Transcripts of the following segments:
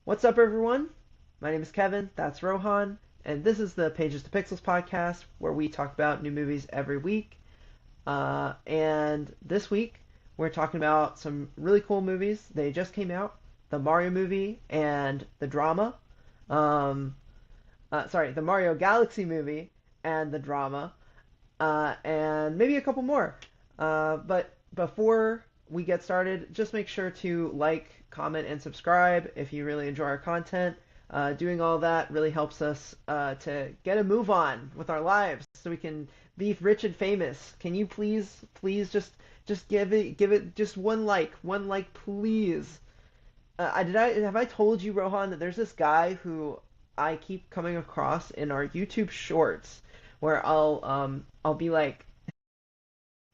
What's up, everyone? My name is Kevin, that's Rohan, and this is the Pages to Pixels podcast where we talk about new movies every week. And this week, we're talking about some really cool movies. They just came out, the Mario movie and the drama. Um, the Mario Galaxy movie and the drama, and maybe a couple more. But before we get started, just make sure to like, comment, and subscribe if you really enjoy our content. Doing all that really helps us to get a move on with our lives, so we can be rich and famous. Can you please just give it just one like, please. Have I told you, Rohan, that there's this guy who I keep coming across in our YouTube shorts, where I'll be like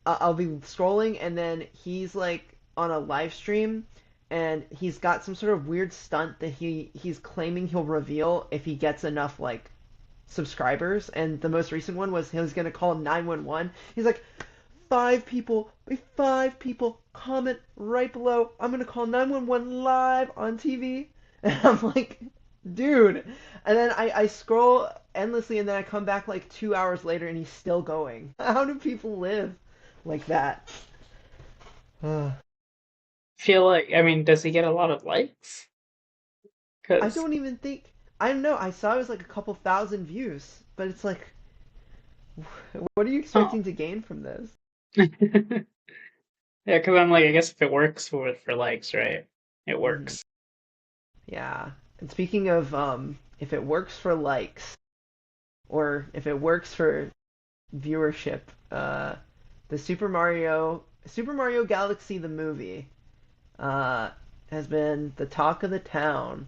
I'll be scrolling, and then he's like on a live stream, and he's got some sort of weird stunt that he's claiming he'll reveal if he gets enough like subscribers. And the most recent one was he was gonna call 911. He's like, five people comment right below. I'm gonna call 911 live on TV. And I'm like, dude. And then I scroll endlessly, and then I come back like 2 hours later, and he's still going. How do people live like that? Feel like, I mean, does he get a lot of likes? I Because, don't even think. I don't know. I saw it was like a couple thousand views, but it's like, what are you oh, expecting to gain from this? yeah, because I'm like, I guess if it works for likes, right? It Hmm. works. Yeah. And speaking of, if it works for likes, or if it works for viewership, the Super Mario Galaxy the movie uh, has been the talk of the town.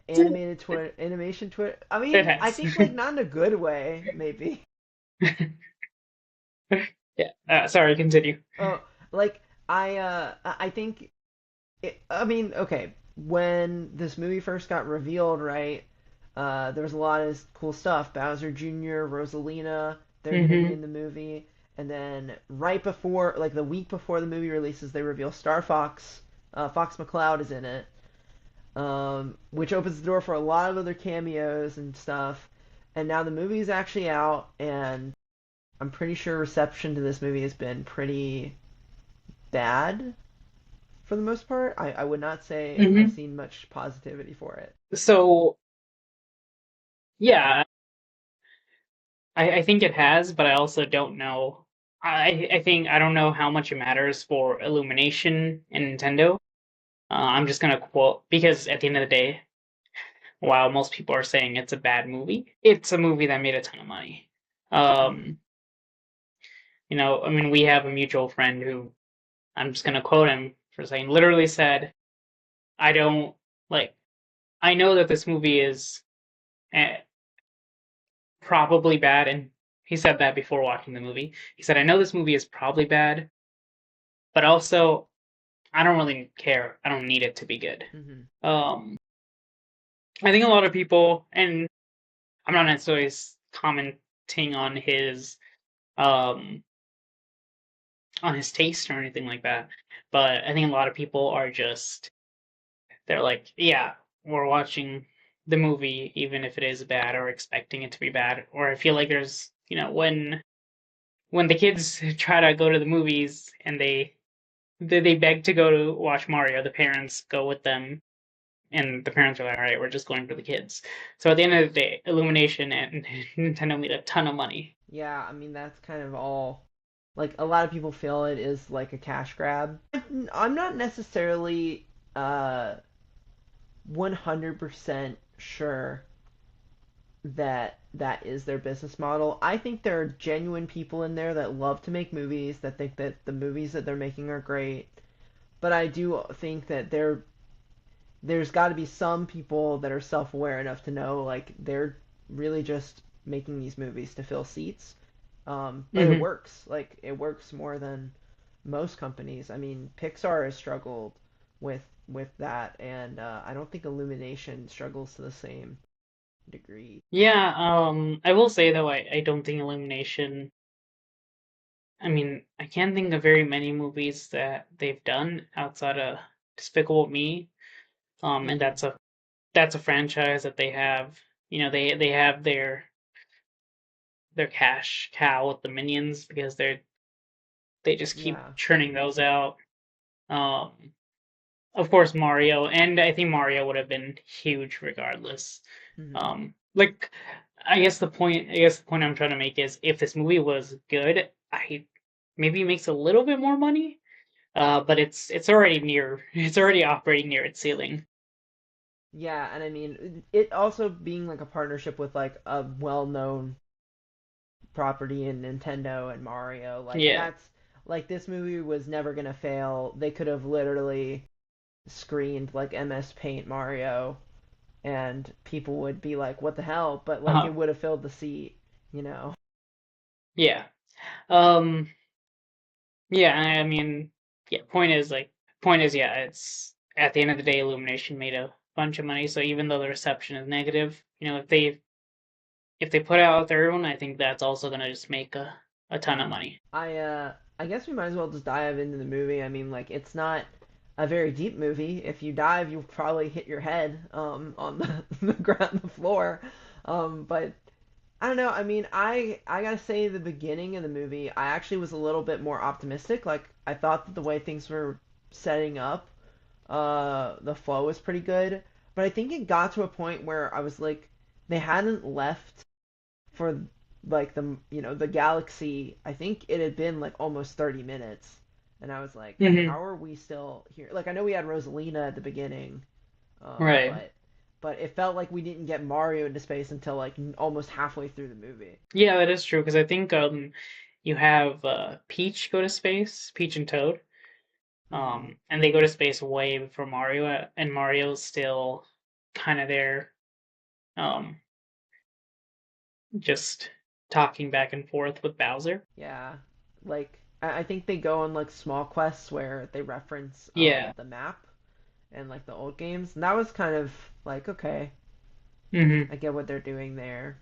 Animation Twitter. I It mean, I has. think like not in a good way, maybe. Yeah. Sorry, continue. Oh, like I think I mean, okay, when this movie first got revealed, right? There was a lot of cool stuff. Bowser Jr., Rosalina, they're gonna be Hmm. in the movie. And then right before, like the week before the movie releases, they reveal Star Fox. Fox McCloud is in it, which opens the door for a lot of other cameos and stuff. And now the movie is actually out, and I'm pretty sure reception to this movie has been pretty bad for the most part. I would not say I've Hmm. seen much positivity for it. So, yeah, I think it has, but I also don't know. I think I don't know how much it matters for Illumination and Nintendo. I'm just gonna quote because at the end of the day, while most people are saying it's a bad movie, it's a movie that made a ton of money. Hmm. Um, I mean, we have a mutual friend who I'm just gonna quote him for saying literally said, "I don't like. I know that this movie is probably bad," and he said that before watching the movie. He said, "I know this movie is probably bad, but also I don't really care. I don't need it to be good." Hmm. Um, I think a lot of people, and I'm not necessarily commenting um on his taste or anything like that. But I think a lot of people are just they're like, yeah, we're watching the movie even if it is bad or expecting it to be bad. Or I feel like there's when the kids try to go to the movies and they beg to go to watch Mario, the parents go with them. And the parents are like, all right, we're just going for the kids. So at the end of the day, Illumination and Nintendo made a ton of money. Yeah, I mean that's kind of all. Like a lot of people feel it is like a cash grab. I'm not necessarily 100% sure that that is their business model. I think there are genuine people in there that love to make movies, that think that the movies that they're making are great. But I do think that there's got to be some people that are self-aware enough to know like they're really just making these movies to fill seats. But it Hmm. works. Like it works more than most companies. I mean, Pixar has struggled with that, and I don't think Illumination struggles to the same degree. Yeah, I will say though, I don't think Illumination. I mean, I can't think of very many movies that they've done outside of Despicable Me. And Hmm. that's a franchise that they have. They have their cash cow with the minions because they just keep Yeah. churning those out. Um, of course, Mario, and I think Mario would have been huge regardless. Hmm. Like, I guess the point I'm trying to make is if this movie was good, I maybe it makes a little bit more money. But it's already it's already operating near its ceiling. Yeah, and I mean, it also being like a partnership with like a well-known property in Nintendo and Mario, like Yeah. that's like this movie was never gonna fail. They could have literally screened like MS Paint Mario and people would be like, "What the hell?" But like it Uh-huh. would have filled the seat, you know. Yeah. Um, yeah, I mean, yeah, point is, yeah, it's at the end of the day, Illumination made a bunch of money, so even though the reception is negative, if they put out their own, I think that's also gonna just make a ton of money. I guess we might as well just dive into the movie. I mean, like it's not a very deep movie. If you dive, you'll probably hit your head on the ground, the floor. But I don't know. I mean, I gotta say the beginning of the movie, I actually was a little bit more optimistic. Like I thought that the way things were setting up, the flow was pretty good. But I think it got to a point where I was like, they hadn't left for like the galaxy. I think it had been like almost 30 minutes, and I was like, Hmm. how are we still here? Like I know we had Rosalina at the beginning, um, Right. but but it felt like we didn't get Mario into space until like almost halfway through the movie. Yeah, that is true because I think you have Peach go to space, Peach and Toad. Hmm. And they go to space way before Mario, and Mario's still kind of there, um, just talking back and forth with Bowser. Yeah, like I think they go on like small quests where they reference Yeah. the map and like the old games, and that was kind of like okay, Hmm. I get what they're doing there.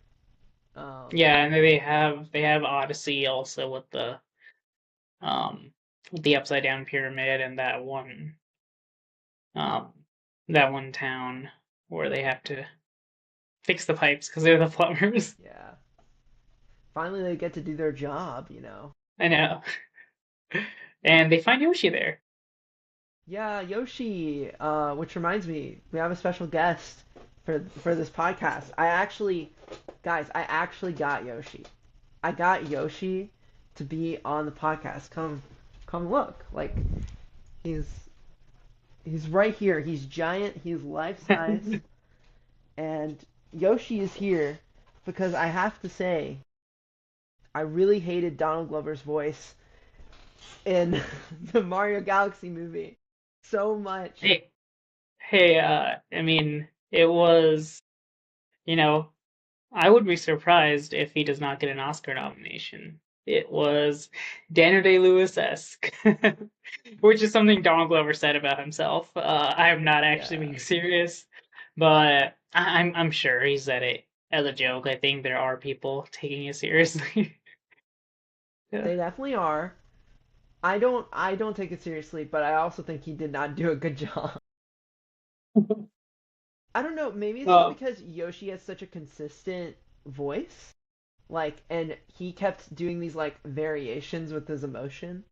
Um, Yeah, and they have Odyssey also um with the upside down pyramid and um that one town where they have to fix the pipes because they're the plumbers. yeah. Finally they get to do their job, you know. I know. And they find Yoshi there. Yeah, Yoshi. Which reminds me, we have a special guest for this podcast. Guys, I actually got Yoshi. I got Yoshi to be on the podcast. Come look. Like he's he's right here. He's giant. He's life size, and Yoshi is here because I have to say I really hated Donald Glover's voice in the Mario Galaxy movie so much. Hey, hey, I mean, it was, you know, I would be surprised if he does not get an Oscar nomination. It was Daniel Day-Lewis-esque, which is something Donald Glover said about himself. I am not actually Yeah, being serious, but I'm sure he said it as a joke. I think there are people taking it seriously. Yeah. they definitely are. I don't take it seriously, but I also think he did not do a good job. I don't know, maybe it's just Oh, because Yoshi has such a consistent voice. Like and he kept doing these like variations with his emotion,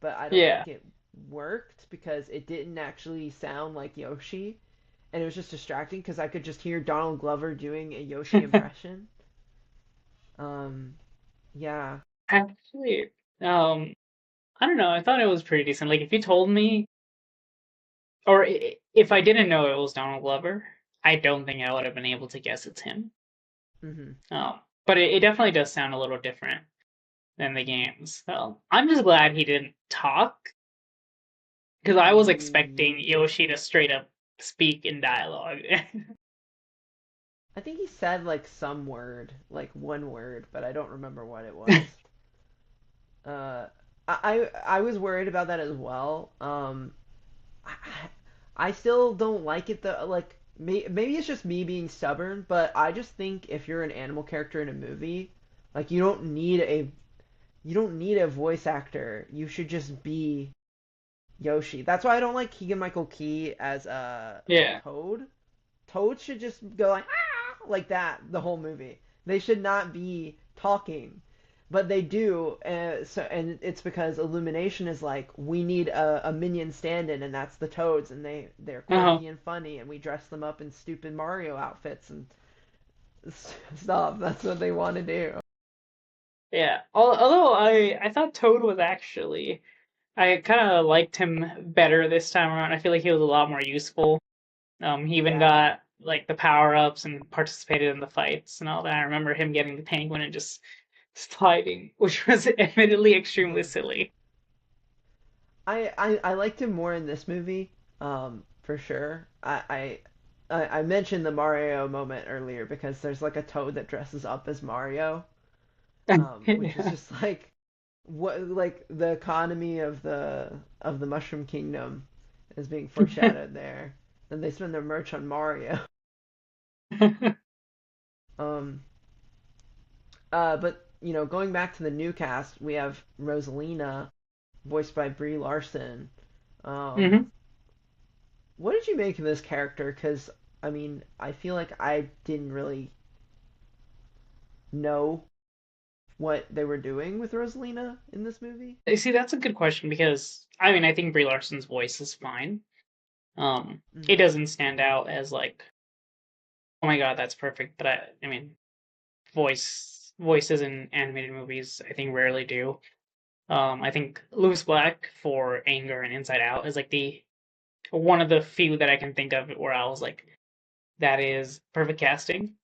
but I don't yeah. think it worked because it didn't actually sound like Yoshi and it was just distracting because I could just hear Donald Glover doing a Yoshi impression. Um yeah. Actually, I don't know. I thought it was pretty decent. Like, if you told me, or if I didn't know it was Donald Glover, I don't think I would have been able to guess it's him. Mhm. But it definitely does sound a little different than the games. So I'm just glad he didn't talk because I was expecting Yoshi to straight up speak in dialogue. I think he said like some word, like one word, but I don't remember what it was. Uh, I was worried about that as well. I, I still don't like it though. Like maybe it's just me being stubborn, but I just think if you're an animal character in a movie, like you don't need a voice actor. You should just be Yoshi. That's why I don't like Keegan Michael Key as Yeah. Toad. Toad should just go like that the whole movie. They should not be talking, but they do. And it's because Illumination is like, we need a minion stand-in, and that's the Toads, and they're Uh-huh. quirky and funny, and we dress them up in stupid Mario outfits and stuff. That's what they want to do. Yeah. Although I thought Toad was actually I kind of liked him better this time around. I feel like he was a lot more useful. He even Yeah. got like the power ups and participated in the fights and all that. I remember him getting the penguin and just sliding, which was admittedly extremely silly. I liked him more in this movie, for sure. I mentioned the Mario moment earlier because there's like a toad that dresses up as Mario, which is Yeah. just like what like the economy of the Mushroom Kingdom is being foreshadowed there. And they spend their merch on Mario. Um, but going back to the new cast, we have Rosalina, voiced by Brie Larson. Um, hmm What did you make of this character? Because, I mean, I feel like I didn't really know what they were doing with Rosalina in this movie. You see, that's a good question because I mean, I think Brie Larson's voice is fine. It Hmm. doesn't stand out as like, oh my God, that's perfect. But I mean, voices in animated movies, I think rarely do. I think Louis Black for Anger and Inside Out is like the one of the few that I can think of where I was like, that is perfect casting.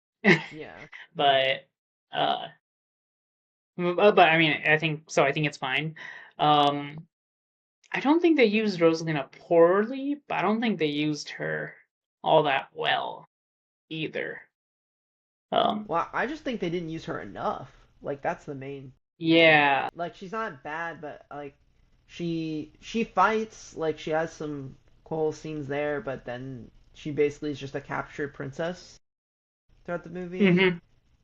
Yeah. But uh, but I mean, I think so. I think it's fine. Um, I don't think they used Rosalina poorly, but I don't think they used her all that well either. Um, Well, I just think they didn't use her enough. Like, that's the main thing. yeah. Like, she's not bad, but like, she fights. Like, she has some cool scenes there, but then she basically is just a captured princess throughout the movie. hmm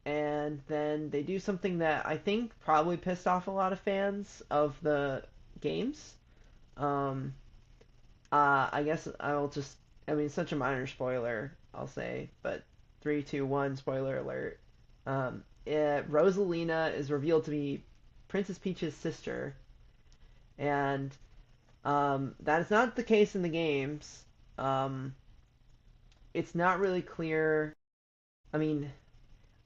And then they do something that I think probably pissed off a lot of fans of the games. Um, I guess I'll just, I mean, such a minor spoiler, I'll say, but three, two, one, spoiler alert. Rosalina is revealed to be Princess Peach's sister, and that is not the case in the games. Um, it's not really clear. I mean,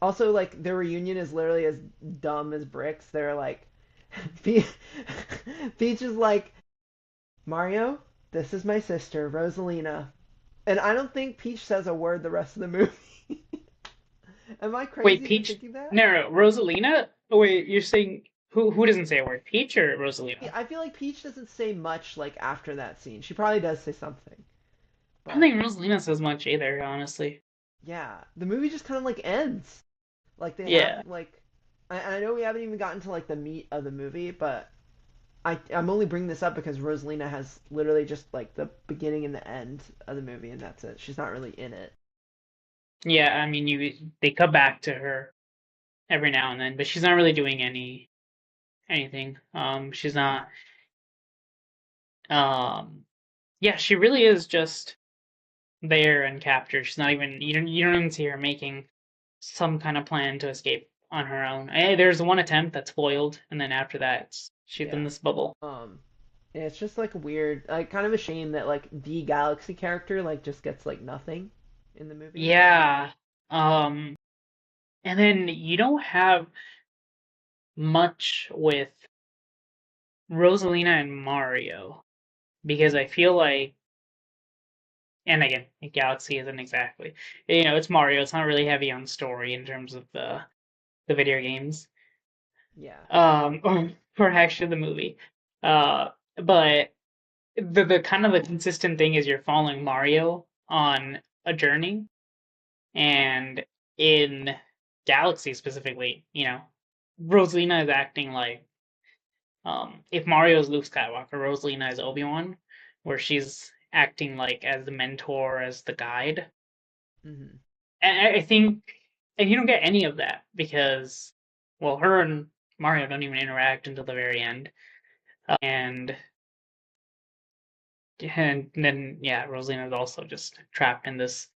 also, like, their reunion is literally as dumb as bricks. They're like, Peach is like, Mario, this is my sister, Rosalina. And I don't think Peach says a word the rest of the movie. Am I Wait, crazy for Peach? thinking that? No, no, Rosalina? Oh, wait, you're saying who doesn't say a word? Peach or Rosalina? I feel like Peach doesn't say much like after that scene. She probably does say something, I don't but think Rosalina says much either, honestly. yeah, the movie just kind of like ends. Like they have Yeah. like, I know we haven't even gotten to like the meat of the movie, but I'm only bringing this up because Rosalina has literally just like the beginning and the end of the movie, and that's it. She's not really in it. Yeah, I mean, they come back to her every now and then, but she's not really doing anything. She's not. Um, yeah, she really is just there and captured. She's not even. You don't even see her making some kind of plan to escape on her own. There's one attempt that's foiled, and then after that, she's in Yeah. this bubble. Um, and it's just like weird, like kind of a shame that like the Galaxy character like just gets like nothing in the movie. Yeah. Um, and then you don't have much with Rosalina and Mario because I feel like, and again, Galaxy isn't exactly, it's Mario. It's not really heavy on story in terms of the video games, Yeah. or actually the movie. But the kind of the consistent thing is you're following Mario on a journey, and in Galaxy specifically, Rosalina is acting like if Mario is Luke Skywalker, Rosalina is Obi-Wan, where she's acting like as the mentor, as the guide. Hmm. And I think, and you don't get any of that because, well, her and Mario don't even interact until the very end. And and then yeah, Rosalina is also just trapped in this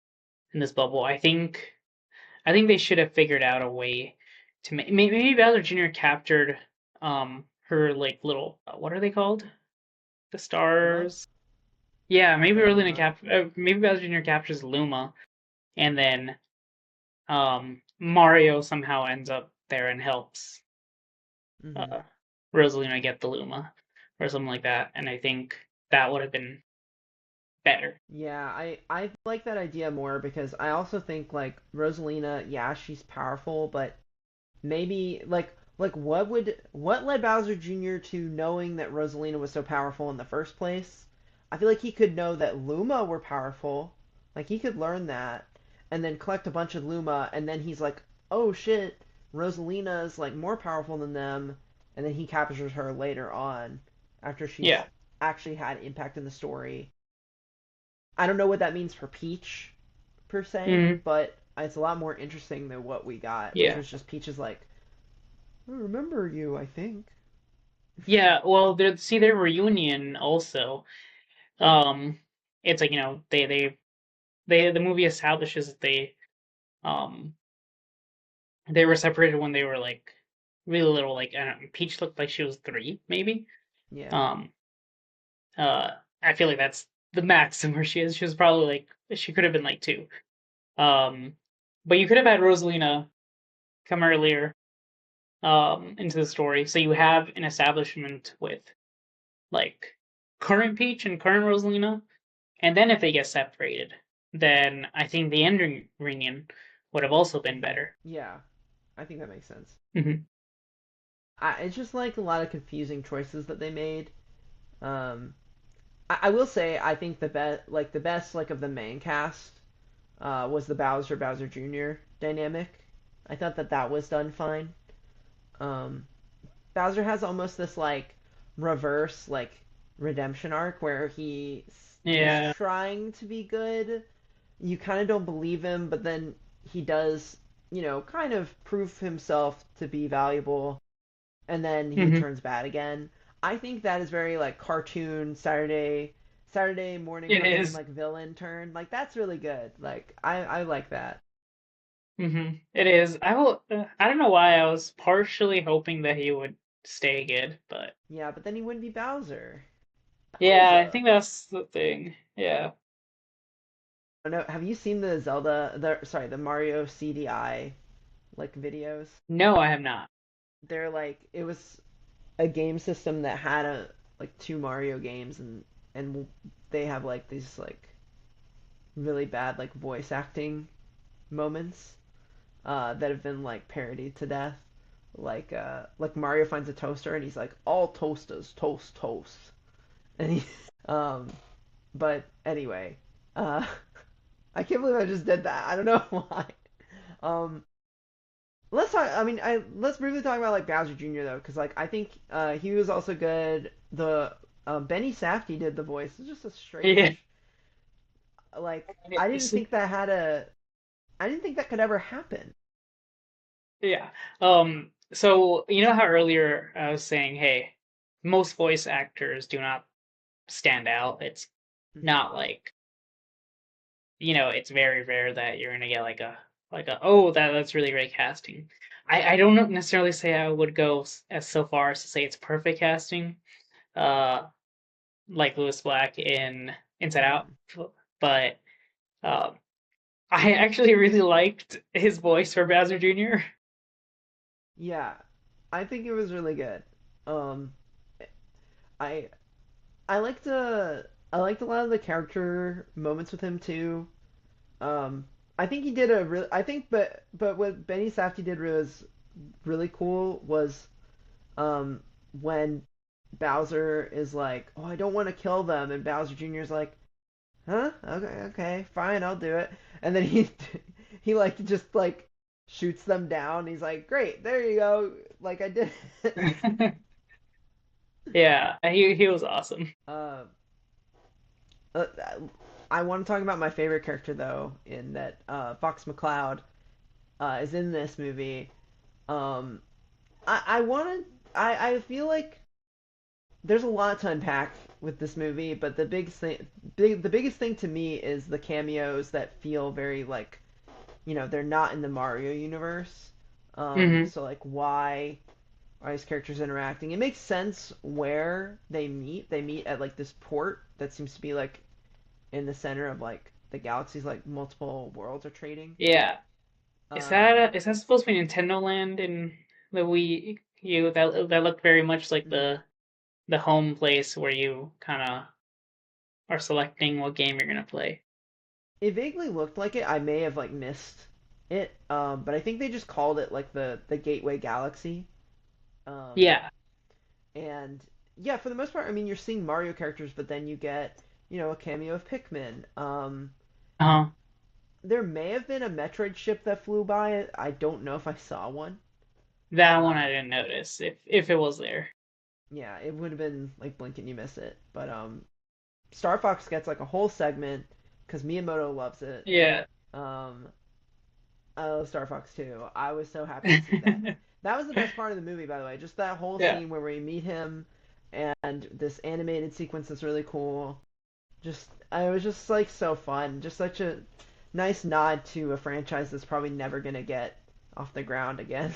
bubble. I think they should have figured out a way to maybe Bowser Jr. captured her like little what are they called? The Luma? stars. Yeah, maybe Okay, Luma. Maybe Bowser Jr. captures Luma, and then Mario somehow ends up there and helps Hmm. uh, Rosalina get the Luma or something like that. And I think that would have been better. Yeah, I like that idea more because I also think like Rosalina, yeah, she's powerful, but maybe like what led Bowser Jr. to knowing that Rosalina was so powerful in the first place? I feel like he could know that Luma were powerful. Like he could learn that and then collect a bunch of Luma and then he's like, "Oh shit, Rosalina's like more powerful than them." And then he captures her later on after she's Yeah. actually had impact in the story. I don't know what that means for Peach per se, Mm, but it's a lot more interesting than what we got, which yeah. was just Peach's like, I remember you, I think. Yeah. Well, see their reunion also. Um, it's like the movie establishes that um they were separated when they were like really little. Like I don't know, Peach looked like she was 3, maybe. Yeah. Um, uh, I feel like that's the maximum where she is. She was probably like she could have been like 2. Um, but you could have had Rosalina come earlier into the story, so you have an establishment with like current Peach and current Rosalina, and then if they get separated, then I think the end reunion would have also been Hmm. better. Yeah, I think that makes sense. Hmm. It's just like a lot of confusing choices that they made. Um, I will say I think the best like of the main cast was the Bowser Jr. dynamic. I thought that that was done fine. Um, Bowser has almost this like reverse like redemption arc where he's Yeah. trying to be good. You kind of don't believe him, but then he does, kind of prove himself to be valuable, and then he Hmm. turns bad again. I think that is very like cartoon Saturday morning It cartoon is. like villain turn. Like that's really good. Like I like that. It is. I will. I don't know why I was partially hoping that he would stay good, but Yeah, but then he wouldn't be Bowser. yeah, I Bowser. think that's the thing. Yeah. I know. Have you seen the Mario CDI like videos? No, I have not. They're like it was a game system that had a like two Mario games and they have like these like really bad like voice acting moments that have been like parodied to death. Like Mario finds a toaster and he's like all toasters toast toast and he um but anyway uh I can't believe I just did that. I don't know why. Um let's talk. I mean, let's briefly talk about like Bowser Jr. though, because like I think he was also good. The Benny Safdie did the voice. It's just a Yeah. strange like It is. I didn't think that could ever happen. Yeah. So you know how earlier I was saying, hey, most voice actors do not stand out. It's Hmm. not like, it's very rare that you're gonna get like a oh that's really great casting. I don't necessarily say I would go as so far as to say it's perfect casting, uh, like Lewis Black in Inside Out, Hmm. but um, I actually really liked his voice for Bowser Jr. Yeah, I think it was really good. Um, I I liked I liked a lot of the character moments with him too. Um, I think he did a real. I think, but what Benny Safdie did was really cool was um when Bowser is like, "Oh, I don't want to kill them," and Bowser Jr. is like, "Huh? Okay, okay, fine, I'll do it." And then he he like just like shoots them down. He's like, "Great, there you go. Like I did it." Yeah, he was awesome. uh, uh, I want to talk about my favorite character though, in that Fox McCloud is in this movie. Um, I want to. I feel like there's a lot to unpack with this movie, but the biggest thing to me is the cameos that feel very like, they're not in the Mario universe. Hmm. So like why are these characters interacting? It makes sense where they meet. They meet at like this port that seems to be like in the center of like the galaxy's like multiple worlds are trading. Yeah. Um, Is that supposed to be Nintendo Land in the Wii U? That looked very much like mm. the home place where you kind of are selecting what game you're gonna play. It vaguely looked like it. I may have like missed it, but I think they just called it like the Gateway Galaxy. Um, Yeah. and yeah, for the most part, I mean, you're seeing Mario characters, but then you get a cameo of Pikmin. Uh-huh. There may have been a Metroid ship that flew by. I don't know if I saw one. That one Uh, I didn't notice if it was there. yeah, it would have been like blink and you miss it. But Star Fox gets like a whole segment because Miyamoto loves it. Yeah. Um, I love Star Fox too. I was so happy to see that. That was the best part of the movie, by the way. Just that whole Yeah. scene where we meet him and this animated sequence that's really cool. Just, it was just like so fun. Just such a nice nod to a franchise that's probably never gonna get off the ground again.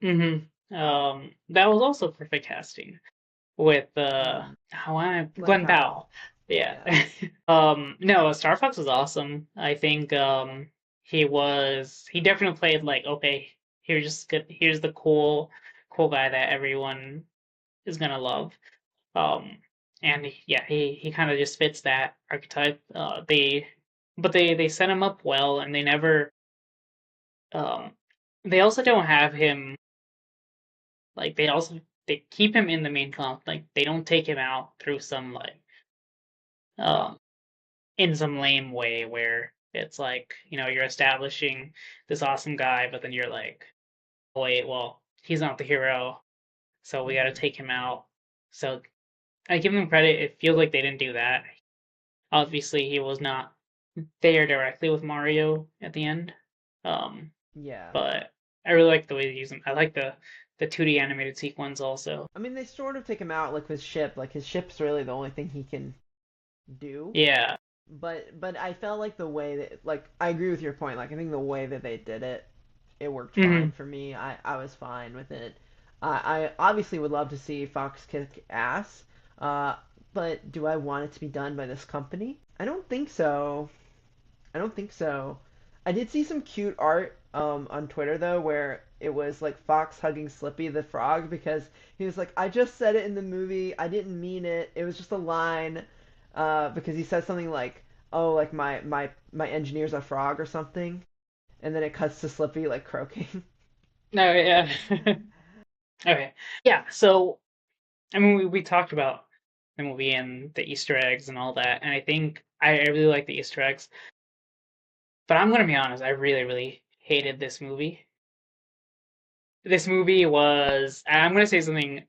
Hmm. That was also perfect casting with how am I Glen Glenn Powell. Powell. Yeah. Yes. No, Star Fox was awesome. I think he definitely played like, okay, here's the cool guy that everyone is gonna love. Um and yeah, he kind of just fits that archetype. They set him up well, and um they also don't have him like they keep him in the main conflict. Like they don't take him out through some like um in some lame way where it's like, you're establishing this awesome guy, but then you're like, oh, wait, well, he's not the hero, so we got to Hmm. take him out. So I give them credit. It feels like they didn't do that. Obviously, he was not there directly with Mario at the end. Um, Yeah. but I really like the way they use him. I like the 2D animated sequence also. I mean, they sort of take him out like with ship. Like his ship's really the only thing he can do. Yeah. But I felt like the way that like I agree with your point. Like I think the way that they did it, it worked fine Hmm. for me. I was fine with it. I obviously would love to see Fox kick ass. Uh, but do I want it to be done by this company? I don't think so. I don't think so. I did see some cute art on Twitter though, where it was like Fox hugging Slippy the frog because he was like, "I just said it in the movie. I didn't mean it. It was just a line." Because he said something like, "Oh, like my engineer's a frog" or something, and then it cuts to Slippy like croaking. No, yeah. Okay. Yeah, so I mean, we talked about the movie and the Easter eggs and all that, and I think I really like the Easter eggs. But I'm gonna be honest, I really, really hated this movie. This movie was, I'm gonna say something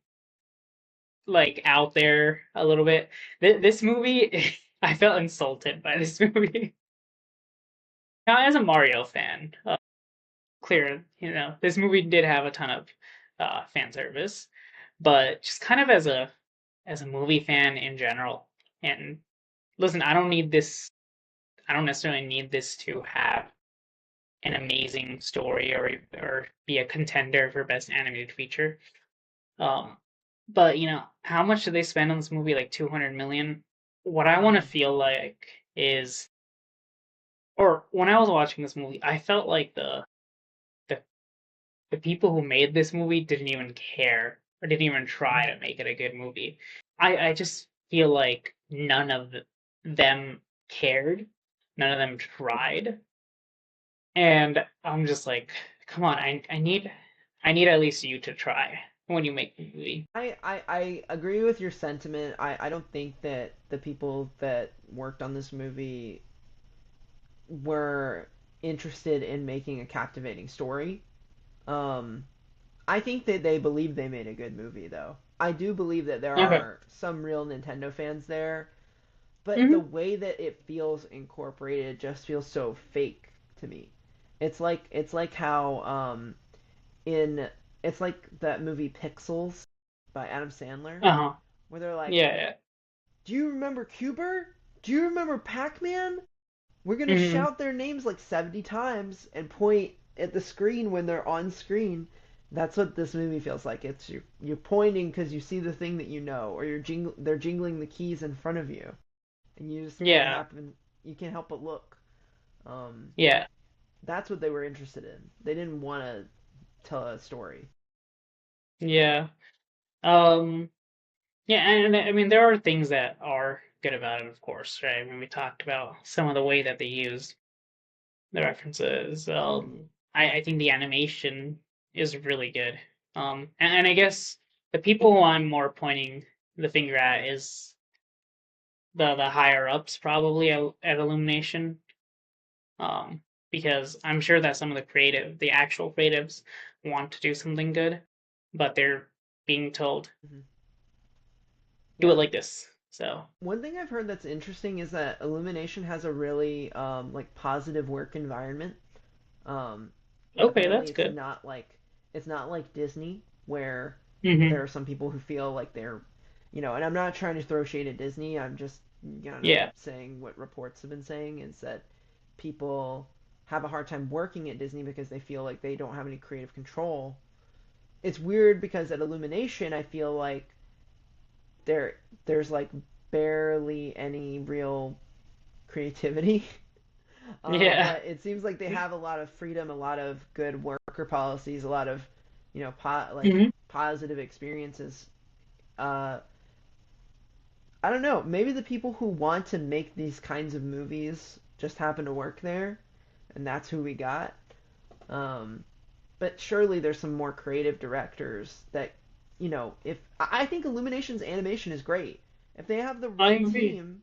like out there a little bit. This movie, I felt insulted by this movie. Now, as a Mario fan, clear, this movie did have a ton of fan service, but just kind of as a movie fan in general. And listen, I don't necessarily need this to have an amazing story or be a contender for best animated feature. Um, but how much did they spend on this movie? Like 200 million. What I want to Hmm. feel like is, or when I was watching this movie, I felt like the the people who made this movie didn't even care or didn't even try to make it a good movie. I just feel like none of them cared. None of them tried. And I'm just like, come on, I need at least you to try when you make the movie. I agree with your sentiment. I don't think that the people that worked on this movie were interested in making a captivating story. Um, I think that they believe they made a good movie, though. I do believe that there Okay. are some real Nintendo fans there, but the Hmm. way that it feels incorporated just feels so fake to me. It's like how in it's like that movie Pixels by Adam Sandler, Uh-huh. where they're like, Yeah. "Do you remember Cuber? Do you remember Pac-Man?" We're gonna Hmm. shout their names like 70 times and point at the screen when they're on screen. That's what this movie feels like. It's you're pointing because you see the thing that you know, or they're jingling the keys in front of you, and Yeah. you can't help but look. Um, Yeah. that's what they were interested in. They didn't want to tell a story. Yeah. Um, yeah, and I mean there are things that are good about it, of course, right? I mean, we talked about some of the way that they use the references. I think the animation is really good. And I guess the people who I'm more pointing the finger at is the higher ups probably at Illumination. Um, because I'm sure that some of the actual creatives want to do something good, but they're being told Hmm. do it Yeah. like this. So One thing I've heard that's interesting is that Illumination has a really like positive work environment. Um, okay, apparently that's good. it's not like Disney where Hmm. there are some people who feel like they're, and I'm not trying to throw shade at Disney. I'm just Yeah. saying what reports have been saying is that people have a hard time working at Disney because they feel like they don't have any creative control. It's weird because at Illumination, I feel like there's like barely any real creativity. Yeah. But it seems like they have a lot of freedom, a lot of good worker policies, a lot of, like Hmm. positive experiences. Uh, I don't know. Maybe the people who want to make these kinds of movies just happen to work there, and that's who we got. Um, but surely there's some more creative directors that, if I think Illumination's animation is great. If they have the I right agree. team,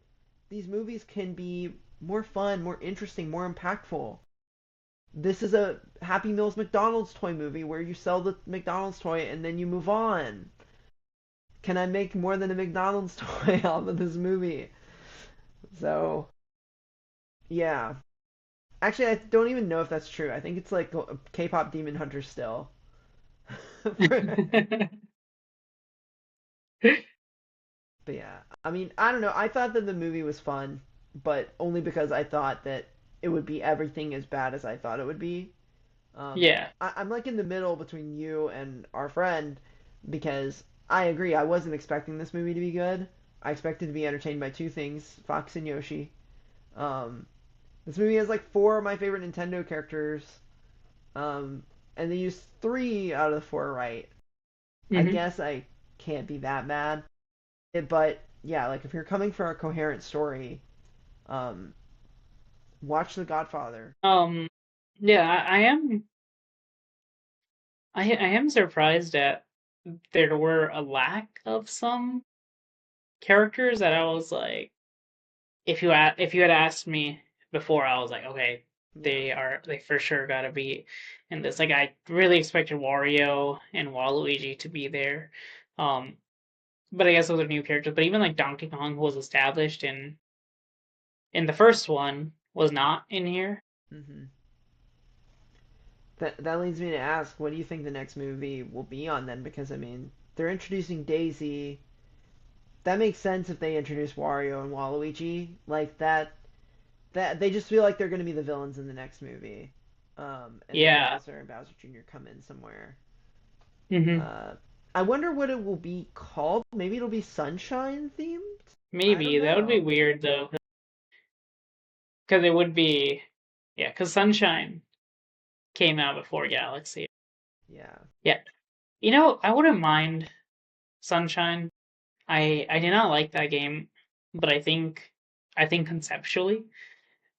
these movies can be more fun, more interesting, more impactful. This is a Happy Meals McDonald's toy movie where you sell the McDonald's toy and then you move on. Can I make more than a McDonald's toy off of this movie? So, yeah. Actually, I don't even know if that's true. I think it's like K-pop Demon Hunter still. But yeah, I mean, I don't know. I thought that the movie was fun, but only because I thought that it would be everything as bad as I thought it would be. Yeah. I'm like in the middle between you and our friend because I agree. I wasn't expecting this movie to be good. I expected to be entertained by two things: Fox and Yoshi. Um, this movie has like four of my favorite Nintendo characters, um, and they used three out of the four right. I Hmm. guess I can't be that mad. But yeah, like if you're coming for a coherent story, um, watch The Godfather. Um, yeah, I am surprised that there were a lack of some characters that I was like, if you had asked me before, I was like, okay, Yeah. they for sure gotta be in this. Like I really expected Wario and Waluigi to be there. Um, but I guess those are new characters. But even like Donkey Kong, who was established in the first one, was not in here. Hmm. That leads me to ask, what do you think the next movie will be on then? Because I mean, they're introducing Daisy. That makes sense if they introduce Wario and Waluigi. Like that they just feel like they're going to be the villains in the next movie. And then Yeah. Bowser and Bowser Jr. come in somewhere. Hmm. Uh, I wonder what it will be called. Maybe it'll be Sunshine themed. I don't Maybe that would be know. weird though, because it would be, yeah, because Sunshine came out before Galaxy. Yeah. Yeah, I wouldn't mind Sunshine. I did not like that game, but I think conceptually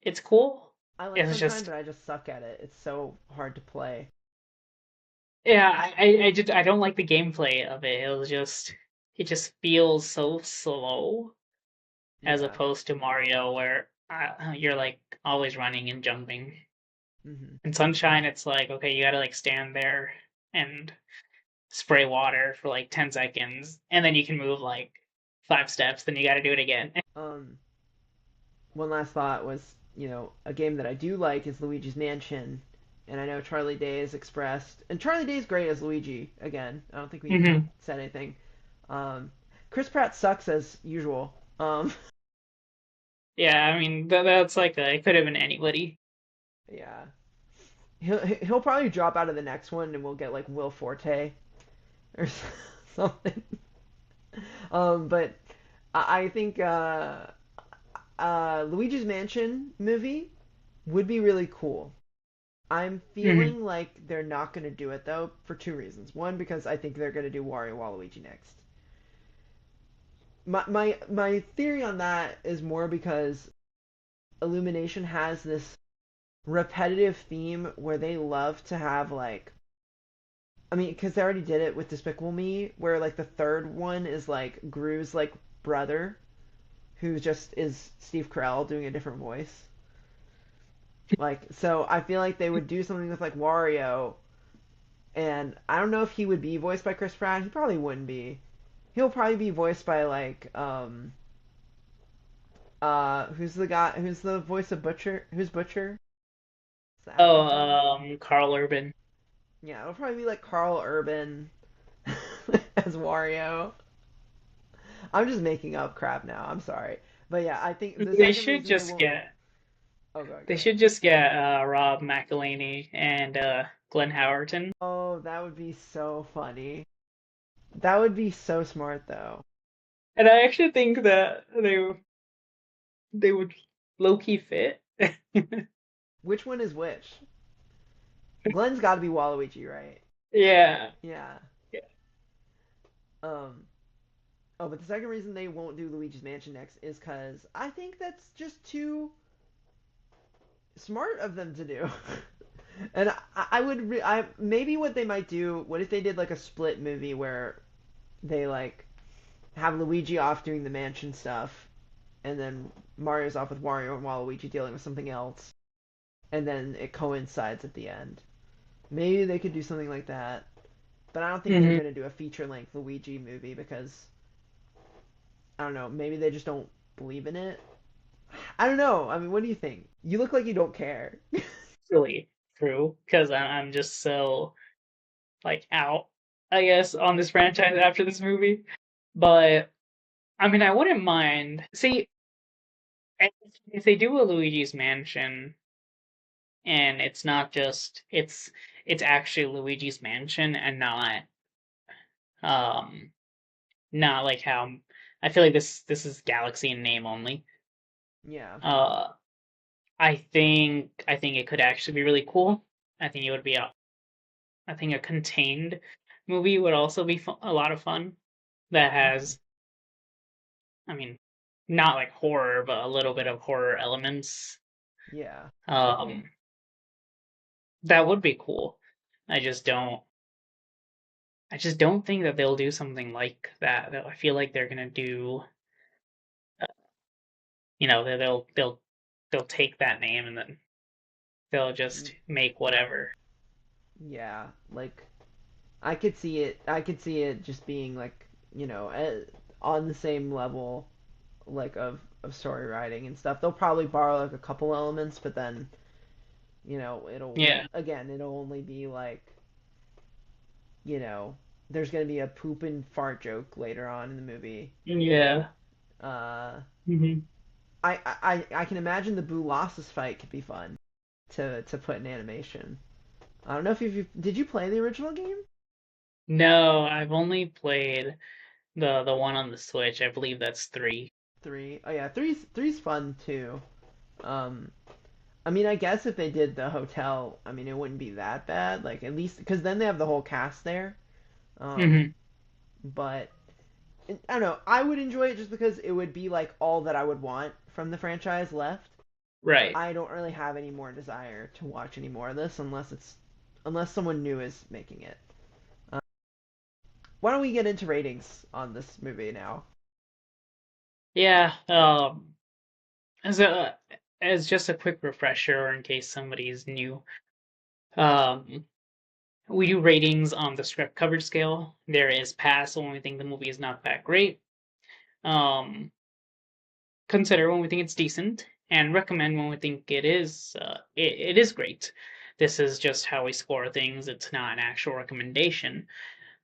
it's cool. I like It's Sunshine, just but I just suck at it. It's so hard to play. yeah, I don't like the gameplay of it. It just feels so slow as Yeah. opposed to Mario where you're like always running and jumping. Hmm. In Sunshine, it's like okay, you gotta like stand there and spray water for like 10 seconds, and then you can move like 5 steps, then you gotta do it again. Um, one last thought was, a game that I do like is Luigi's Mansion, and I know Charlie Day has expressed, and Charlie Day's great as Luigi. Again, I don't think we Hmm. said anything. Um, Chris Pratt sucks as usual. Yeah, I mean that's like it could have been anybody. Yeah, he'll probably drop out of the next one, and we'll get like Will Forte or something. But I think Luigi's Mansion movie would be really cool. I'm Hmm. feeling like they're not going to do it though for two reasons. One, because I think they're going to do Wario Waluigi next. My theory on that is more because Illumination has this repetitive theme where they love to have like, I mean, because they already did it with Despicable Me, where like the third one is like Gru's like brother, who just is Steve Carell doing a different voice. Like, so I feel like they would do something with like Wario, and I don't know if he would be voiced by Chris Pratt. He probably wouldn't be. He'll probably be voiced by like who's the guy who's the voice of Butcher? Who's Butcher? What's the Oh, actor's name? Carl Urban. Yeah, it'll probably be like Carl Urban as Wario. I'm just making up crap now. I'm sorry. But yeah, I think the They second should reason they just won't. get Oh, go they ahead. should just get Rob McElhenney and Glenn Howerton. Oh, that would be so funny. That would be so smart though. And I actually think that they would low key fit. Which one is which? Glenn's got to be Waluigi, right? Yeah. Yeah. Yeah. Um. Oh, but the second reason they won't do Luigi's Mansion next is because I think that's just too smart of them to do. And I would I maybe what they might do. What if they did like a split movie where they like have Luigi off doing the mansion stuff, and then Mario's off with Wario and Waluigi dealing with something else, and then it coincides at the end. Maybe they could do something like that, but I don't think they're Hmm. gonna do a feature length Luigi movie because I don't know. Maybe they just don't believe in it. I don't know. I mean, what do you think? You look like you don't care. Really true. Because I'm just so like out, I guess, on this franchise after this movie. But I mean, I wouldn't mind. See, if they do a Luigi's Mansion and it's not just it's actually Luigi's Mansion and um not like how I feel like this is Galaxy in name only. Yeah. Uh, I think it could actually be really cool. I think it would be a I think a contained movie would also be a lot of fun that Hmm. has, I mean, not like horror, but a little bit of horror elements. Yeah. Um, that would be cool. I just don't. I just don't think that they'll do something like that. I feel like they're gonna do, uh, they'll take that name and then they'll just make whatever. Yeah. Like I could see it. I could see it just being like on the same level like of story writing and stuff. They'll probably borrow like a couple elements, but then it'll Yeah, it'll only be like you know there's gonna be a poop and fart joke later on in the movie. yeah. Uh, Hmm. I can imagine the Boo Losses fight could be fun to put in animation. I don't know if you did you play the original game? No, I've only played the one on the Switch. I believe that's three. Three. Oh yeah, three's fun too. Um, I mean, I guess if they did the hotel, I mean, it wouldn't be that bad. Like at least because then they have the whole cast there. Um, Hmm. but I don't know. I would enjoy it just because it would be like all that I would want from the franchise left. Right. I don't really have any more desire to watch any more of this unless someone new is making it. Uh, why don't we get into ratings on this movie now? Yeah. As a as just a quick refresher in case somebody's new, um, we do ratings on the script coverage scale. There is pass when we think the movie is not that great. Um, consider when we think it's decent, and recommend when we think it is great. This is just how we score things. It's not an actual recommendation.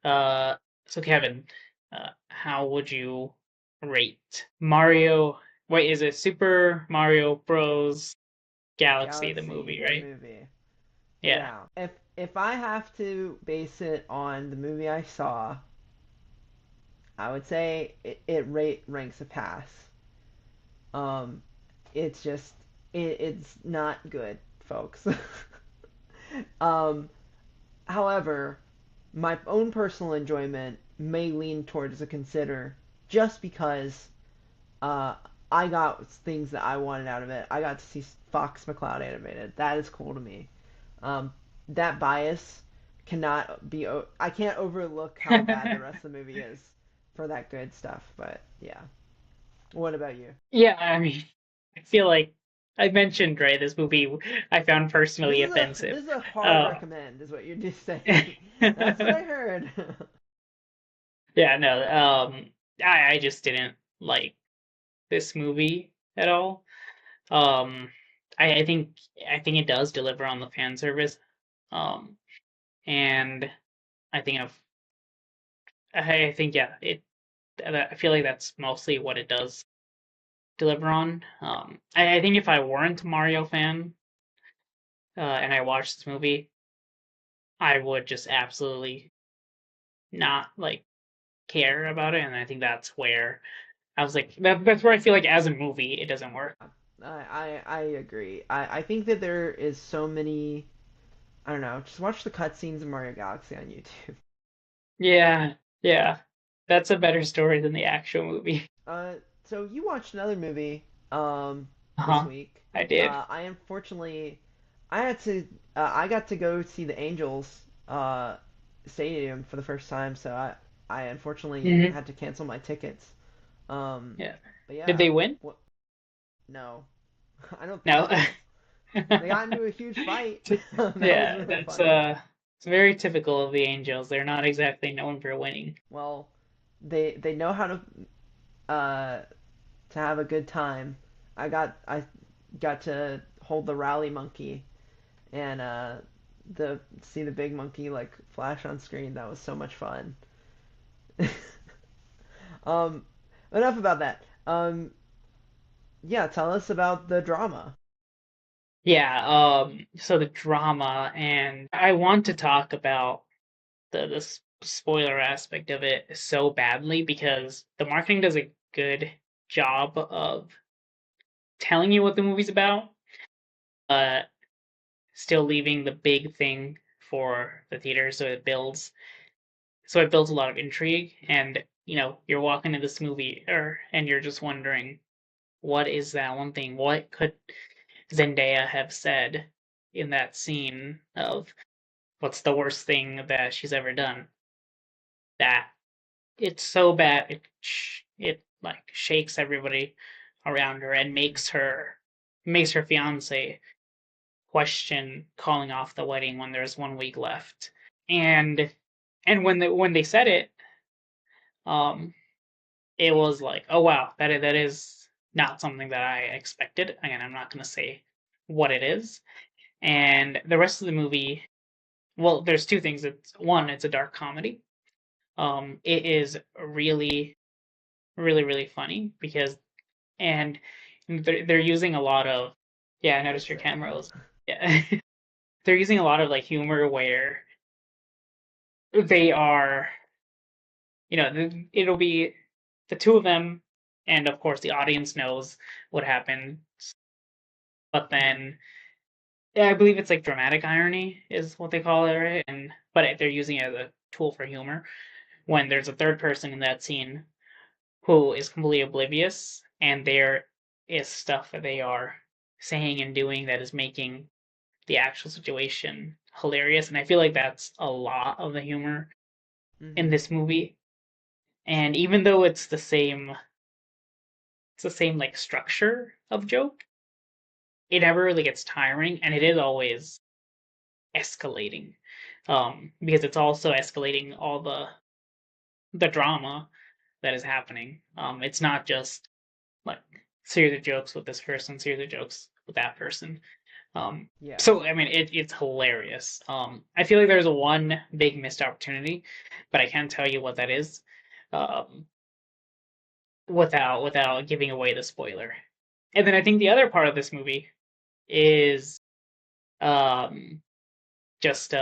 Uh, so Kevin, how would you rate Mario? Wait, is it Super Mario Bros. Galaxy, the Galaxy movie, the right? movie. Yeah. Yeah. If I have to base it on the movie I saw, I would say it ranks a pass. Um, it's just it's not good, folks. um, However, my own personal enjoyment may lean towards a consider just because uh, I got things that I wanted out of it. I got to see Fox McCloud animated. That is cool to me. Um, that bias cannot be. I can't overlook how bad the rest of the movie is for that good stuff. But yeah. What about you? Yeah, I mean, I feel like I mentioned, right, this movie I found personally This offensive. is a hard Uh, recommend, is what you're just yeah, saying. That's what I heard. no, I just didn't like this movie at all. Um, I, I think I think it does deliver on the fan service. Um, and I think I think yeah, I feel like that's mostly what it does deliver on. I think if I weren't a Mario fan, and I watched this movie, I would just absolutely not like care about it, and I think that's where I was like, that's where I feel like as a movie it doesn't work. I agree. I think that there is so many. I don't know. Just watch the cutscenes of Mario Galaxy on YouTube. Yeah, yeah, that's a better story than the actual movie. Uh, so you watched another movie this Uh-huh. week. I did. I unfortunately I had to I got to go see the Angels stadium for the first time, so I unfortunately Hmm. had to cancel my tickets. Um, Yeah. but Did yeah, they win? what? No, I don't think No. so. They got into a huge fight. That was Yeah, really that's funny. it's very typical of the Angels. They're not exactly known for winning. Well, they know how uh to have a good time. I got to hold the rally monkey and the see the big monkey like flash on screen. That was so much fun. um, enough about that. Yeah, tell us about the drama. Yeah, so the drama, and I want to talk about the spoiler aspect of it so badly because the marketing does a good job of telling you what the movie's about, but still leaving the big thing for the theater so it builds a lot of intrigue, and you're walking into this movie and you're just wondering what is that one thing, what could Zendaya have said in that scene of what's the worst thing that she's ever done, that it's so bad it like shakes everybody around her and Mm-hmm. makes her fiance question calling off the wedding when there's 1 week left. And when they said it, um, it was like, oh wow, that is not something that I expected. Again, I'm not gonna say what it is. And the rest of the movie, well, there's two things. It's one, it's a dark comedy. It is really funny because and they're using a lot of, yeah, I Just noticed your saying. camera was, yeah. They're using a lot of like humor where they are, it'll be the two of them, and of course the audience knows what happened, but Mm-hmm. then yeah, I believe it's like dramatic irony is what they call it, right? And but they're using it as a tool for humor when there's a third person in that scene who is completely oblivious, and there is stuff that they are saying and doing that is making the actual situation hilarious. And I feel like that's a lot of the humor in Mm-hmm. this movie. And even though it's the same like structure of joke, it never really gets tiring, and it is always escalating. Because it's also escalating all the drama that is happening. It's not just like series of jokes with this person, series of jokes with that person. Um, Yeah. so I mean, it's hilarious. I feel like there's one big missed opportunity, but I can't tell you what that is. um, without giving away the spoiler. And then I think the other part of this movie is um, just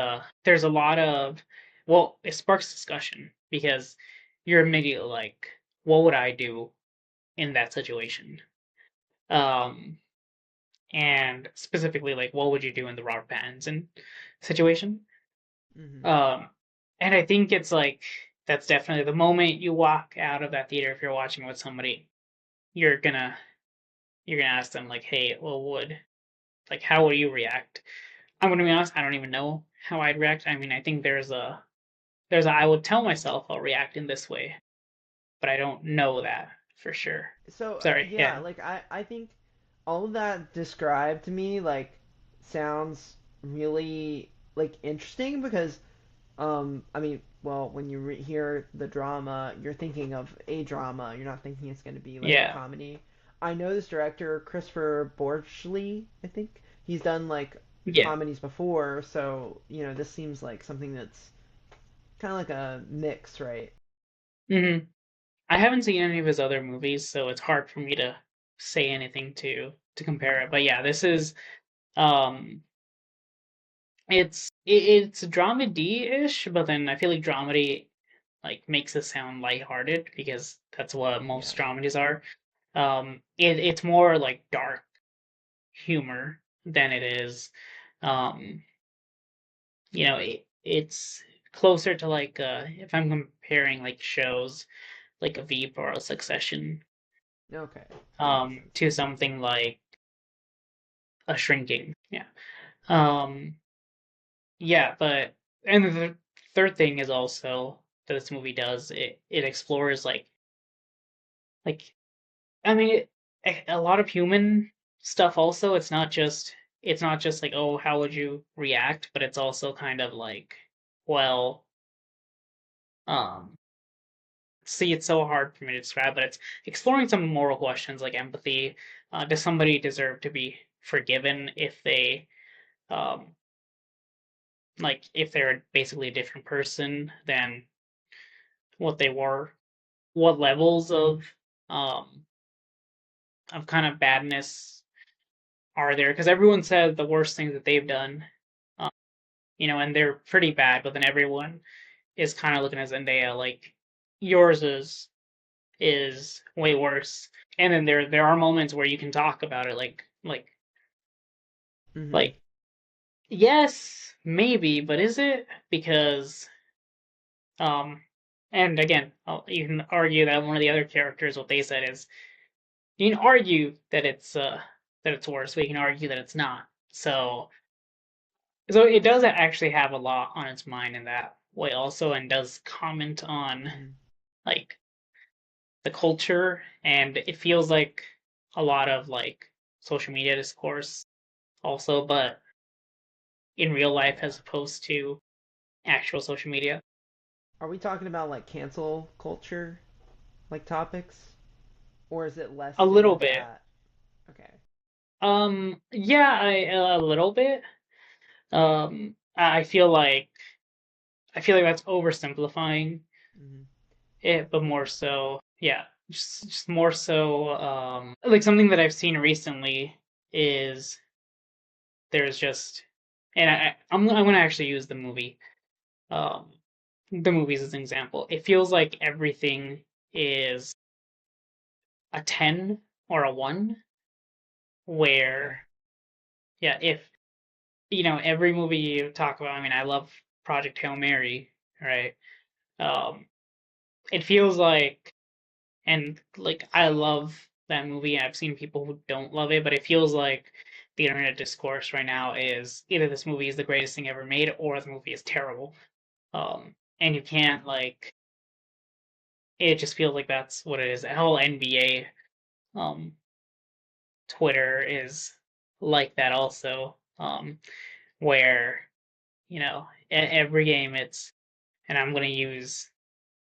there's a lot of, well, it sparks discussion because you're immediately like, what would I do in that situation? Um, and specifically, like, what would you do in the Robert Pattinson situation? Hmm. Um, and I think it's like that's definitely the moment you walk out of that theater if you're watching with somebody, you're gonna you're gonna ask them like, hey, well, how would you react? I'm gonna be honest, I don't even know how I'd react. I mean, I think there's a I would tell myself I'll react in this way, but I don't know that for sure. So Sorry, yeah, yeah. like I think all of that described to me like sounds really like interesting because I mean, well, when you hear the drama, you're thinking of a drama. You're not thinking it's going to be like a Yeah. comedy. I know this director, Christopher Borchley, I think. He's done like Yeah. comedies before, so, this seems like something that's kind of like a mix, right? hmm I haven't seen any of his other movies, so it's hard for me to say anything to compare it. But yeah, this is um it's dramedy-ish, but then I feel like dramedy like makes it sound lighthearted because that's what Yeah. most dramedies are. It's more like dark humor than it is um it's closer to like if I'm comparing like shows like a Veep or a Succession Okay. That makes sense. to something like a Shrinking. Yeah. Um yeah, but and the third thing is also that this movie does it explores like I mean a lot of human stuff also. It's not just like, oh, how would you react, but it's also kind of like, well, um see, it's so hard for me to describe, but it's exploring some moral questions like empathy. Does somebody deserve to be forgiven if um, if they're basically a different person than what they were? What levels um, of kind of badness are there? Because everyone said the worst things that they've done, uh, and they're pretty bad, but then everyone is kind of looking at Zendaya like yours is way worse. And then there are moments where you can talk about it Mm-hmm. like yes, maybe, but is it? Because um and again, you can argue that one of the other characters, what they said is, you can argue that it's worse, but you can argue that it's not. So it does actually have a lot on its mind in that way also, and does comment on Mm-hmm. like the culture, and it feels like a lot of like social media discourse also, but in real life Yeah. as opposed to actual social media. Are we talking about like cancel culture, like topics? Or is it less A so little bit. that? Okay. Yeah, a little bit. I feel like that's oversimplifying Mm-hmm. it, but more so, yeah, just more so. Like something that I've seen recently is there's just, and I'm gonna actually use um, the movies as an example. It feels like everything is a 10 or a 1, Okay. where, yeah, if, every movie you talk about, I mean, I love Project Hail Mary, right? Um, it feels like, and like, I love that movie. I've seen people who don't love it, but it feels like the internet discourse right now is either this movie is the greatest thing ever made or the movie is terrible. And you can't, like, it just feels like that's what it is. The whole NBA Twitter is like that also, where every game it's, and I'm going to use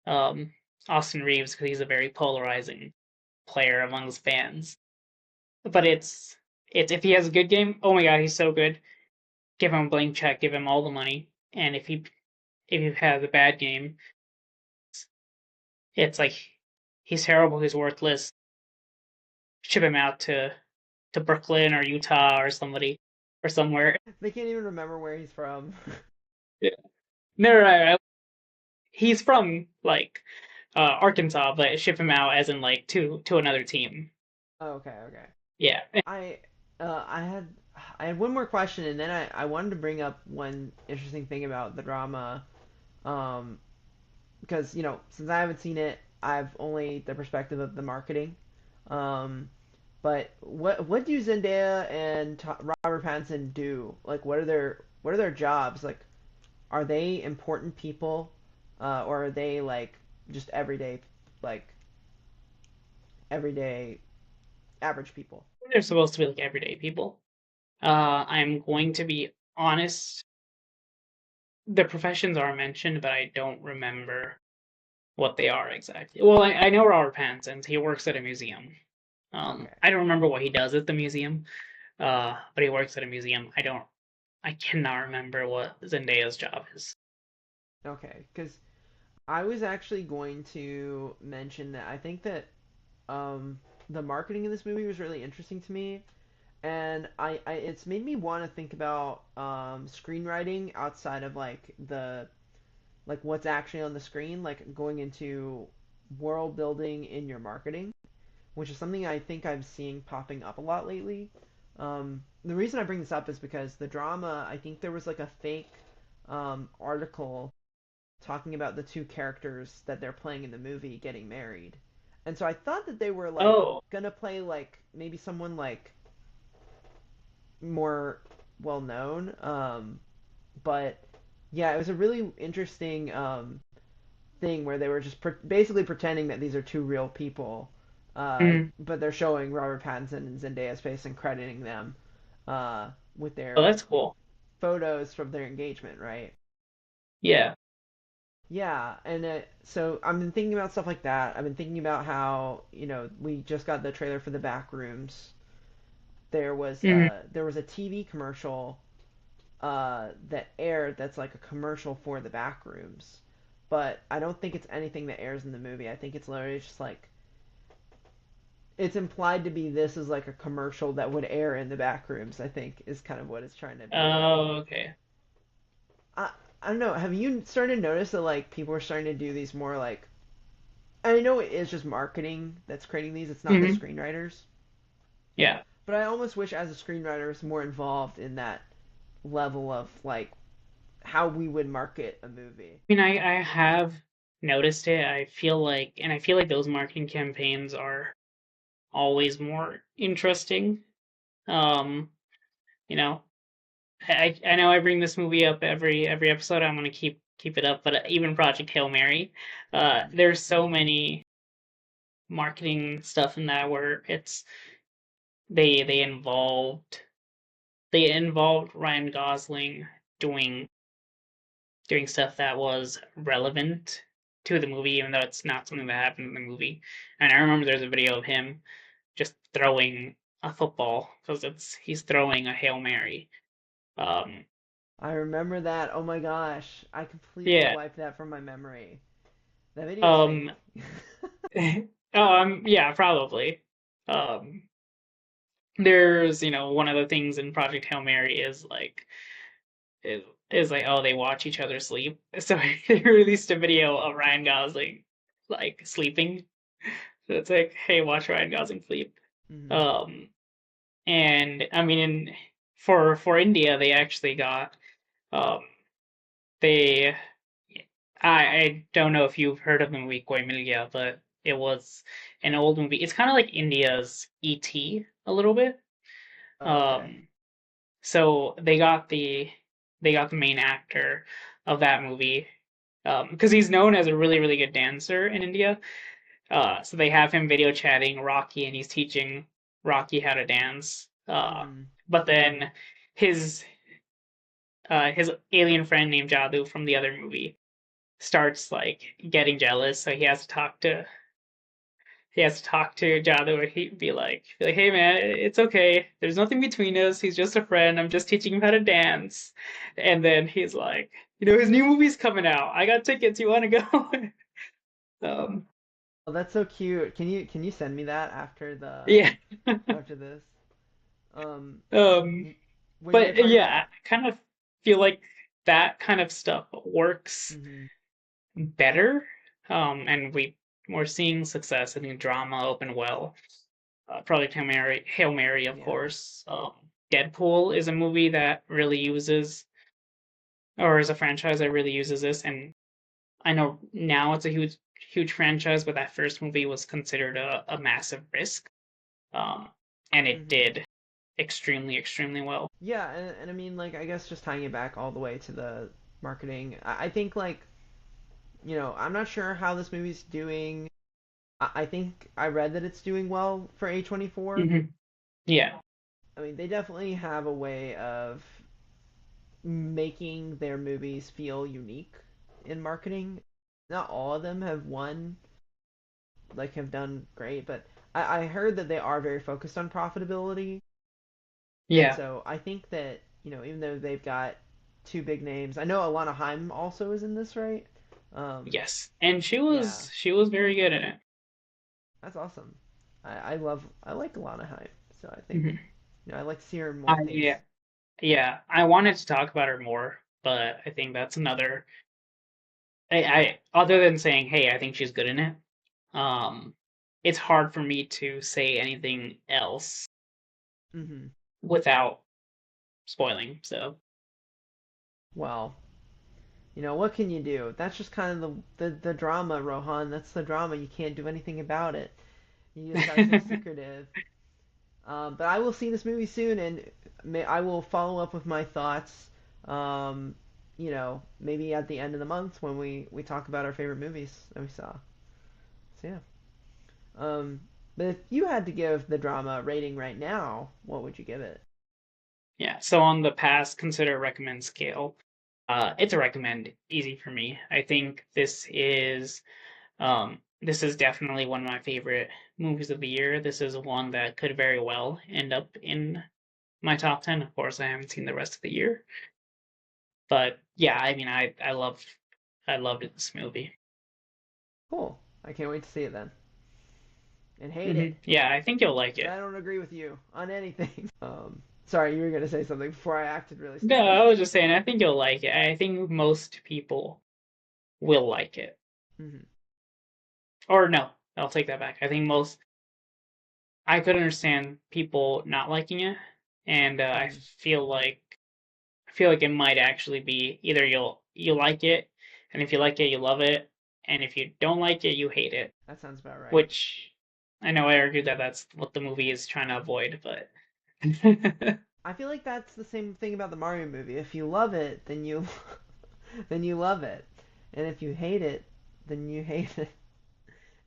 um, Austin Reeves because he's a very polarizing player amongst fans. But it's if he has a good game, oh my god, he's so good. Give him a blank check, give him all the money. And if he has a bad game, It's like he's terrible, he's worthless. Ship him out to Brooklyn or Utah or somebody or somewhere. They can't even remember where he's from. Yeah. No, no, no, he's from like Arkansas, but ship him out as in like to another team. Oh, okay, okay. Yeah. I uh, I had I had one more question, and then I wanted to bring up one interesting thing about the drama, um, because since I haven't seen it, I've only the perspective of the marketing. Um, but what do Zendaya and Robert Pattinson do? Like, what are their jobs? Like, are they important people, or are they like just like everyday average people? They're supposed to be like everyday people. I'm going to be honest. The professions are mentioned, but I don't remember what they are exactly. Well, I know Robert Pattinson. He works at a museum. Okay, I don't remember what he does at the museum, but he works at a museum. I cannot remember what Zendaya's job is. okay, because I was actually going to mention that I think that um, the marketing in this movie was really interesting to me, and it's made me want to think about screenwriting outside of like what's actually on the screen, like going into world building in your marketing, which is something I think I'm seeing popping up a lot lately. The reason I bring this up is because the drama, I think there was like a fake article talking about the two characters that they're playing in the movie getting married. And so I thought that they were like Oh, gonna play like maybe someone like more well known. But yeah, it was a really interesting thing where they were just basically pretending that these are two real people, mm, but they're showing Robert Pattinson and Zendaya's face and crediting them with oh, their that's cool. photos from their engagement, right? Yeah. Yeah, and so I've been thinking about stuff like that. I've been thinking about how, we just got the trailer for the back rooms. Mm. There was a TV commercial that aired that's like a commercial for the back rooms. But I don't think it's anything that airs in the movie. I think it's literally just like it's implied to be this is like a commercial that would air in the back rooms, I think is kind of what it's trying to be like. Oh, okay. I I don't know. Have you started to notice that like people are starting to do these more like I know it is just marketing that's creating these. It's not the Hmm. screenwriters. Yeah. But I almost wish as a screenwriter was more involved in that level of like how we would market a movie. I mean, I have noticed it. I feel like those marketing campaigns are always more interesting. Um, you know, I know I bring this movie up every episode. I'm gonna keep it up, but even Project Hail Mary, Hmm. there's so many marketing stuff in that where they they involved they involved Ryan Gosling doing doing stuff that was relevant to the movie, even though it's not something that happened in the movie. And I remember there's a video of him just throwing a football because it's he's throwing a Hail Mary. Um, I remember that. Oh my gosh. I completely yeah. wiped that from my memory. That video is Um, fake. yeah, probably. Um, there's, one of the things in Project Hail Mary is, is like, oh, they watch each other sleep. So they released a video of Ryan Gosling like sleeping. So it's like, hey, watch Ryan Gosling sleep. Hmm. Um, and I mean, for India, they actually got um, they I don't know if you've heard of the movie Koi Mil Gaya, but it was an old movie. It's kind of like India's E.T. a little bit. Okay. Um, so they got the main actor of that movie because he's known as a really good dancer in India. So they have him video chatting Rocky, and he's teaching Rocky how to dance. Hmm. But then his his alien friend named Jadu from the other movie starts like getting jealous, so he has to talk to Jadu, and he'd be like, hey man, it's okay. There's nothing between us. He's just a friend. I'm just teaching him how to dance. And then he's like, his new movie's coming out. I got tickets. You want to go? Oh, that's so cute. Can you send me that Yeah. after this? Um, Um, you, when you're but talking about. yeah, I kind of feel like that kind of stuff works Hmm. better. And we're seeing success. I think drama opened well. Project Hail Mary, of Yeah. course. Deadpool is a movie that really uses, or is a franchise that really uses this. And I know now it's a huge franchise, but that first movie was considered a massive risk. Um, and it Hmm. did extremely well. Yeah, and I mean, like, I guess just tying it back all the way to the marketing, I think, like, I'm not sure how this movie's doing. I think I read that it's doing well for A24. Hmm. Yeah, I mean, they definitely have a way of making their movies feel unique in marketing. Not all of them have won, like, have done great, but I heard that they are very focused on profitability. And yeah, so I think that, even though they've got two big names, I know Alana Haim also is in this, right? Um, yes. And she yeah, was she was very good in it. that's awesome. I like Alana Haim, so I think, Hmm. I like to see her in more things. I Yeah, I wanted to talk about her more, but I think that's another. I other than saying, hey, I think she's good in it. Um, it's hard for me to say anything else Hmm. without spoiling. So, Well, what can you do? That's just kind of the drama, Rohan. That's the drama. You can't do anything about it. You just gotta stay secretive. But I will see this movie soon, and I will follow up with my thoughts. Maybe at the end of the month when we talk about our favorite movies that we saw. So yeah. Um, but if you had to give the drama a rating right now, what would you give it? yeah. So on the pass, consider recommend scale. It's a recommend, easy for me. I think this is definitely one of my favorite movies of the year. This is one that could very well end up in my top 10. Of course, I haven't seen the rest of the year, but yeah, I mean, I loved this movie. Cool. I can't wait to see it then. And hate it, Yeah, I think you'll like because it. I don't agree with you on anything. Sorry, you were gonna say something before I acted really No, stupid. I was just saying, I think you'll like it. I think most people will like it. Hmm. Or no, I'll take that back. I could understand people not liking it, and Hmm. I feel like it might actually be either you like it, and if you like it, you love it, and if you don't like it, you hate it. That sounds about right. Which I know I argued that that's what the movie is trying to avoid, but I feel like that's the same thing about the Mario movie. If you love it, then you then you love it, and if you hate it, then you hate it.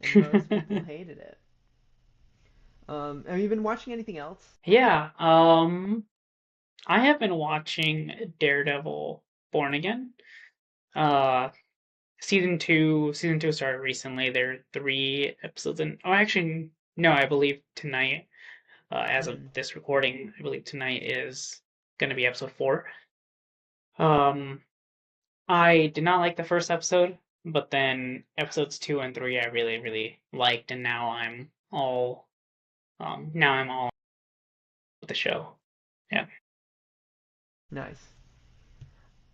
And most people hated it. Have you been watching anything else? yeah, I have been watching Daredevil Born Again. Uh, season two started recently. There are 3 episodes in. Oh, actually, no, I believe tonight, as of Hmm. this recording, I believe tonight is going to be episode 4. Um, I did not like the first episode, but then episodes 2 and 3 I really liked, and now I'm all with the show. Yeah. Nice.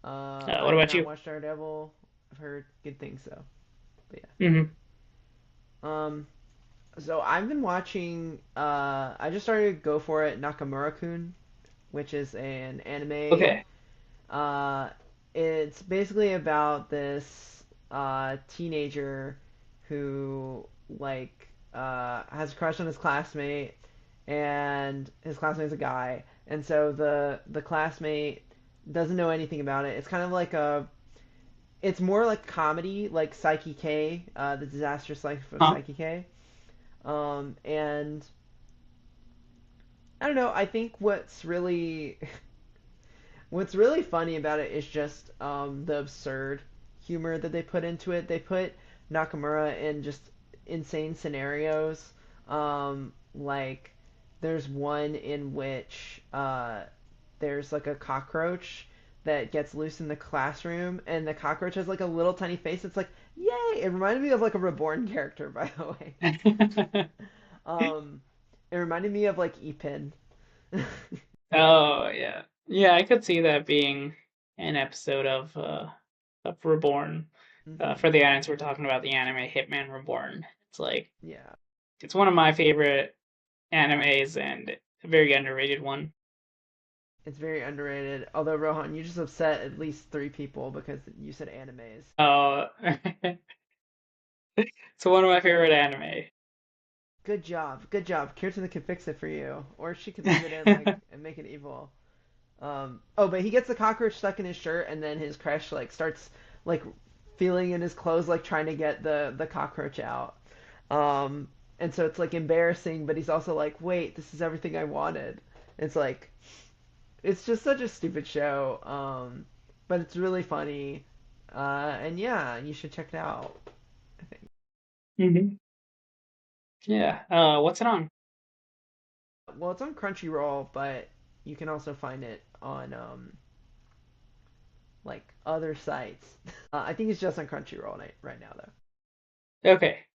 I What have about not you? watched Daredevil. I've heard good things though. But Hmm. yeah. So I've been watching. I just started Go For It Nakamura-kun, which is an anime. Okay. Uh, it's basically about this teenager who has a crush on his classmate, and his classmate's a guy, and so the classmate doesn't know anything about it. It's kind of like it's more like comedy, like Psyche K, the Disastrous Life of Huh? Psyche K. And I don't know. I think what's really funny about it is just the absurd humor that they put into it. They put Nakamura in just insane scenarios. Like there's one in which there's like a cockroach that gets loose in the classroom, and the cockroach has like a little tiny face. It's like, yay! It reminded me of like a Reborn character, by the way. Um, it reminded me of like Epin. Oh yeah. Yeah, I could see that being an episode of Reborn. Hmm. For the audience, we're talking about the anime Hitman Reborn. It's like Yeah, it's one of my favorite animes and a very underrated one. it's very underrated. Although Rohan, you just upset at least three people because you said animes. Oh, it's one of my favorite anime. Good job, good job. Kirtan can fix it for you, or she could leave it in like and make it evil. Oh, but he gets the cockroach stuck in his shirt, and then his crush like starts like feeling in his clothes, like trying to get the cockroach out. Um, and so it's like embarrassing, but he's also like, wait, this is everything I wanted. It's like it's just such a stupid show, but it's really funny. And yeah, you should check it out. I think. Hmm. Yeah. What's it on? Well, it's on Crunchyroll, but you can also find it on like other sites. I think it's just on Crunchyroll right now though. Okay.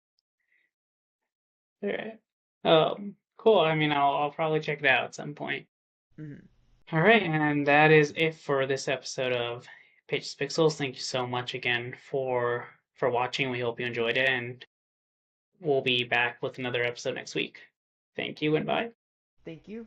All right. Cool. I mean, I'll probably check it out at some point. Hmm. All right, and that is it for this episode of Pages Pixels. Thank you so much again for watching. We hope you enjoyed it, and we'll be back with another episode next week. Thank you and bye. Thank you.